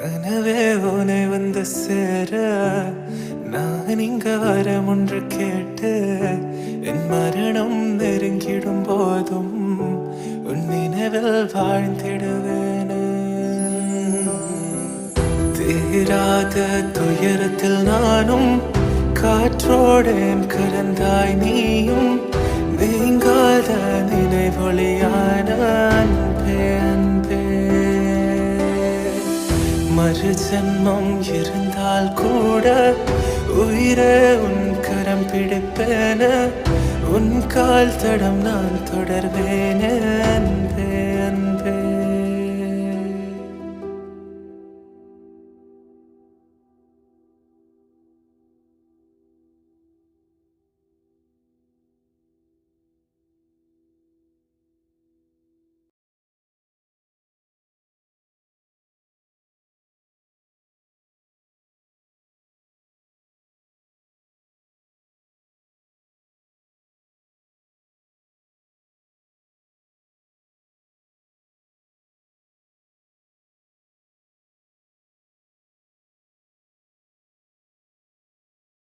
கனவே உனை வந்து சேர நான் இங்க வரம் ஒன்று கேட்டு என் மரணம் நெருங்கிடும் போதும் உன் நினைவில் வாழ்ந்திடுவேன். தீராத துயரத்தில் நானும் காற்றோடேன் கலந்தாய் நீயும் நீங்காத நினைவொளியான அன்பே அன்பே. மறு ஜென்மம் இருந்தால் கூட உயிரே உன் கரம் பிடிப்பேன உன் கால் தடம் நான் தொடர்வேன் அன்பே.